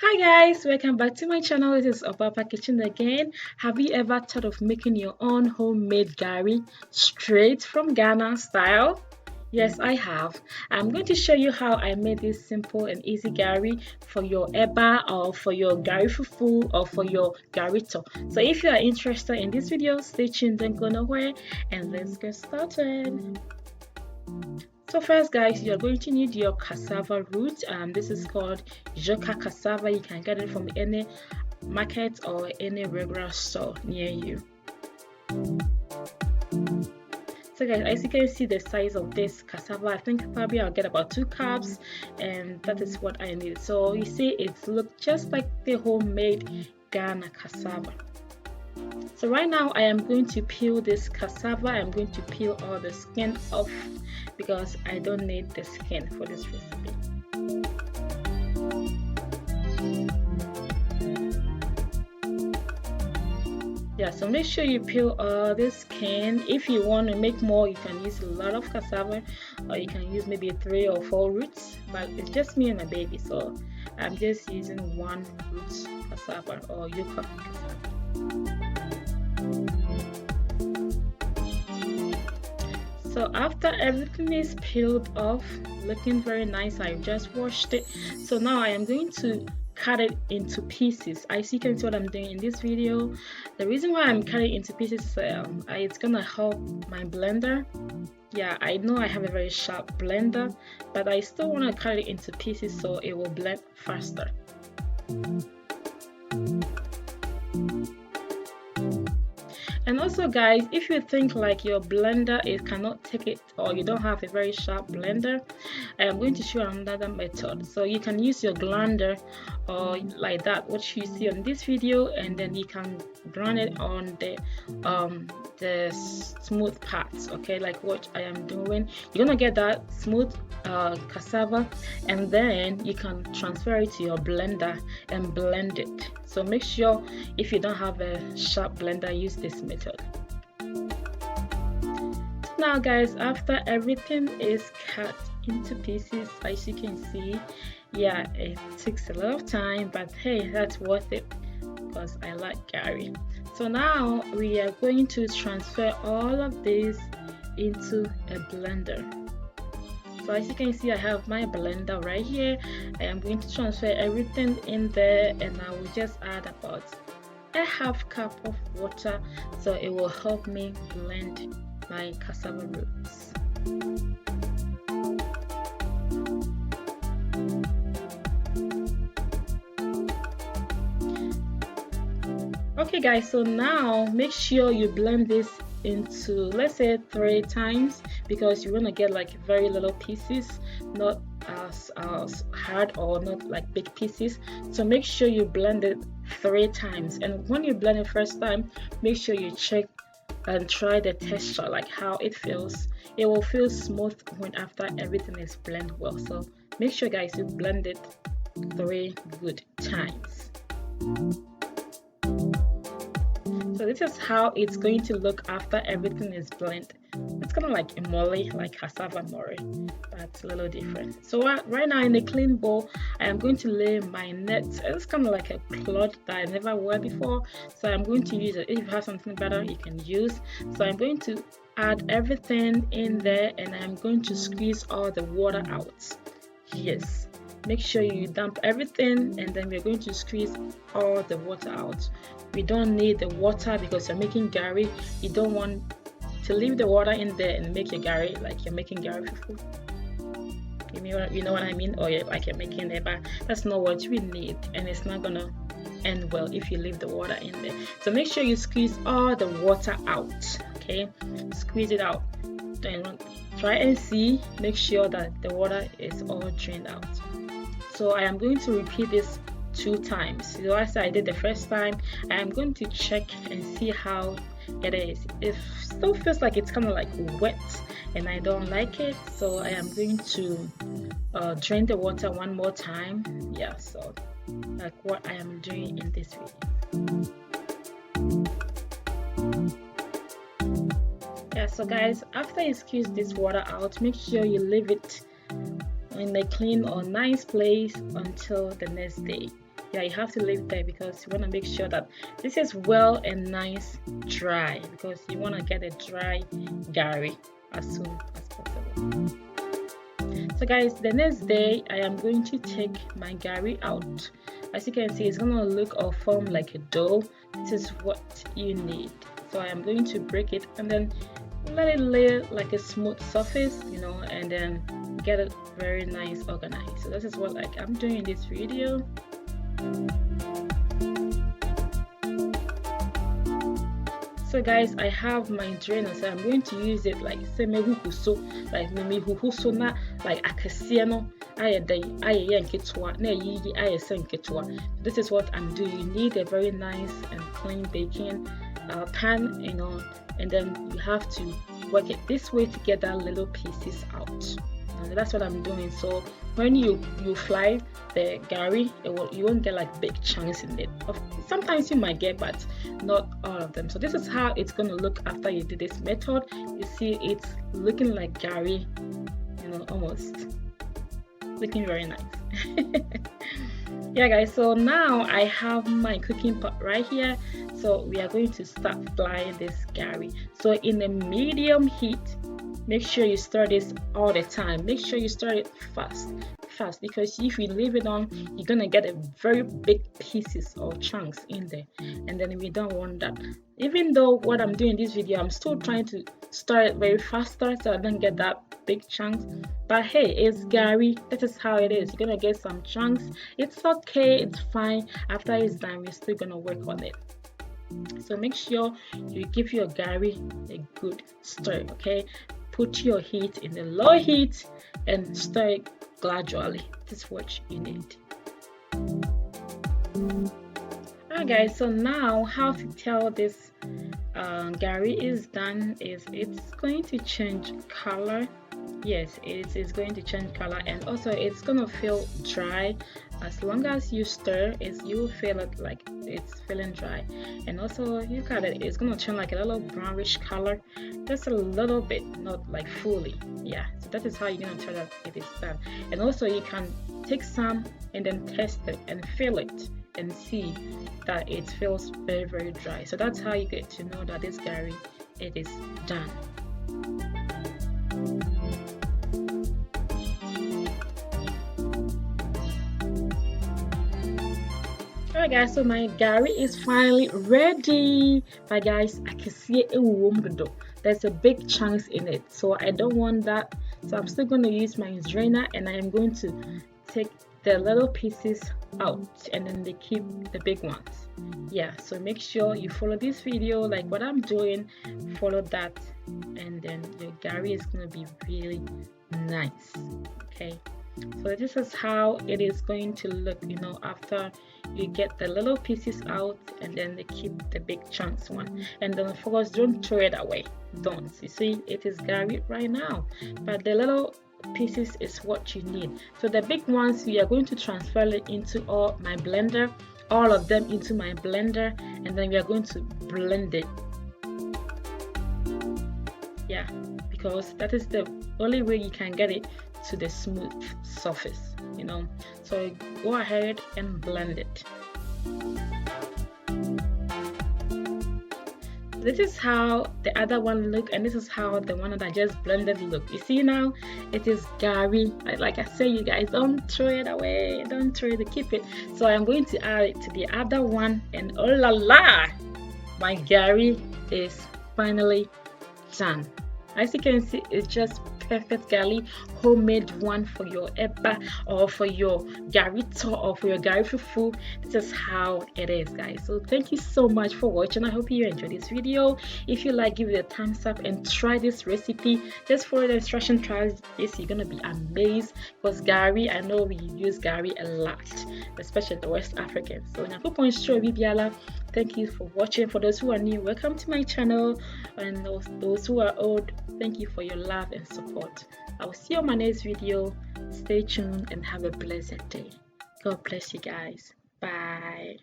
Hi guys, welcome back to my channel. This is OBAAPA Kitchen again. Have you ever thought of making your own homemade Gari straight from Ghana style? Yes, I have. I'm going to show you how I made this simple and easy Gari for your eba or for your Gari fufu or for your garito. So if you are interested in this video, stay tuned, don't go nowhere, and let's get started. So first guys, you're going to need your cassava root. This is called Yuca cassava. You can get it from any market or any regular store near you. So guys, as you can see the size of this cassava, I think probably I'll get about 2 cups, and that is what I need. So you see it looks just like the homemade Ghana cassava. So right now I am going to peel this cassava. I'm going to peel all the skin off because I don't need the skin for this recipe. Yeah, so make sure you peel all the skin. If you want to make more, you can use a lot of cassava, or you can use maybe 3 or 4 roots, but it's just me and my baby, so I'm just using 1 root cassava or yuca cassava. So after everything is peeled off, looking very nice, I just washed it. So now I am going to cut it into pieces. As you can see what I'm doing in this video. The reason why I'm cutting into pieces, it's gonna help my blender. Yeah, I know I have a very sharp blender, but I still want to cut it into pieces so it will blend faster. And also guys, if you think like your blender cannot take it, or you don't have a very sharp blender, I am going to show another method. So you can use your grinder or like that what you see on this video, and then you can grind it on the smooth parts, okay, like what I am doing. You're gonna get that smooth cassava, and then you can transfer it to your blender and blend it. So make sure if you don't have a sharp blender, use this method. Now guys, after everything is cut into pieces, as you can see, yeah, it takes a lot of time, but hey, that's worth it because I like Gari. So now we are going to transfer all of this into a blender. So as you can see, I have my blender right here. I am going to transfer everything in there, and I will just add about a half cup of water so it will help me blend my cassava roots. Okay guys, so now make sure you blend this into, let's say, 3 times, because you're gonna get like very little pieces, not as hard or not like big pieces. So make sure you blend it 3 times, and when you blend it first time, make sure you check and try the texture, like how it feels. It will feel smooth when after everything is blended well. So make sure guys you blend it 3 good times. So this is how it's going to look after everything is blended. It's kind of like a mole, like cassava mole, but it's a little different. So right now in a clean bowl, I am going to lay my net. It's kind of like a cloth that I never wore before, so I'm going to use it. If you have something better, you can use. So I'm going to add everything in there, and I'm going to squeeze all the water out. Yes, make sure you dump everything, and then we're going to squeeze all the water out. We don't need the water because you're making Gari. You don't want to leave the water in there and make your Gari like you're making Gari fufu. You know what I mean? Or like you're making eba. That's not what we need, and it's not gonna end well if you leave the water in there. So make sure you squeeze all the water out. Okay, squeeze it out. Then try and see. Make sure that the water is all drained out. So I am going to repeat this 2 times. So as I did the first time, I am going to check and see how it is. It still feels like it's kind of like wet, and I don't like it, so I am going to drain the water 1 more time. Yeah, so like what I am doing in this video. Yeah, so guys, after you squeeze this water out, make sure you leave it in a clean or nice place until the next day. Yeah, you have to leave it there because you want to make sure that this is well and nice dry, because you want to get a dry gari as soon as possible. So guys, the next day I am going to take my gari out. As you can see, it's gonna look or form like a dough. This is what you need. So I am going to break it and then let it lay like a smooth surface, you know, and then get it very nice organized. So this is what like I'm doing in this video. So guys, I have my drainer, so I'm going to use it like say me huhuso, like me huhuso na like akasia no aye day aye yanketwa na yi aye senketwa. This is what I'm doing. You need a very nice and clean baking pan, you know, and then you have to work it this way to get that little pieces out. And that's what I'm doing. So when you fly the gari, you won't get like big chunks in it. Sometimes you might get, but not all of them. So this is how it's going to look after you do this method. You see it's looking like gari, you know, almost looking very nice. Yeah guys, so now I have my cooking pot right here. So we are going to start frying this gari. So in a medium heat, make sure you stir this all the time. Make sure you stir it fast, because if you leave it on, you're gonna get a very big pieces or chunks in there, and then we don't want that. Even though what I'm doing in this video, I'm still trying to stir it very faster so I don't get that big chunks. But hey, it's gari. That is how it is. You're gonna get some chunks. It's okay. It's fine. After it's done, we're still gonna work on it. So make sure you give your gari a good stir. Okay. Put your heat in the low heat and stir it gradually. This is what you need. Alright guys, so now how to tell this gari is done is it's going to change color. Yes, it is going to change color, and also it's gonna feel dry. As long as you stir it, you will feel it like it's feeling dry. And also you got it, it's gonna turn like a little brownish color, just a little bit, not like fully. Yeah, so that is how you're gonna tell that it is done. And also you can take some and then test it and feel it and see that it feels very, very dry. So that's how you get to know that this gari, it is done. Alright guys, so my gari is finally ready. But guys, I can see it. There's a big chunks in it, so I don't want that. So I'm still going to use my drainer, and I am going to take the little pieces out, and then they keep the big ones. Yeah, so make sure you follow this video like what I'm doing. Follow that, and then your gari is going to be really nice. Okay, so this is how it is going to look, you know, after you get the little pieces out, and then they keep the big chunks one. And then of course, don't throw it away. Don't. You see, it is gari right now, but the little pieces is what you need. So the big ones, we are going to transfer it into my blender, all of them into my blender, and then we are going to blend it. Yeah, because that is the only way you can get it to the smooth surface, you know. So go ahead and blend it. This is how the other one look, and this is how the one that I just blended look. You see now, it is gari. Like I say, you guys, don't throw it away. Don't throw it, keep it. So I'm going to add it to the other one, and oh la la, my gari is finally done. As you can see, it's just perfect gari, homemade one for your eba or for your garito or for your gari fufu. This is how it is, guys. So thank you so much for watching. I hope you enjoyed this video. If you like, give it a thumbs up and try this recipe. Just follow the instruction, try this, you're gonna be amazed. Because gari, I know we use gari a lot, especially the West Africans. So thank you for watching. For those who are new, welcome to my channel, and those who are old, thank you for your love and support. I will see you on my next video. Stay tuned and have a blessed day. God bless you guys. Bye.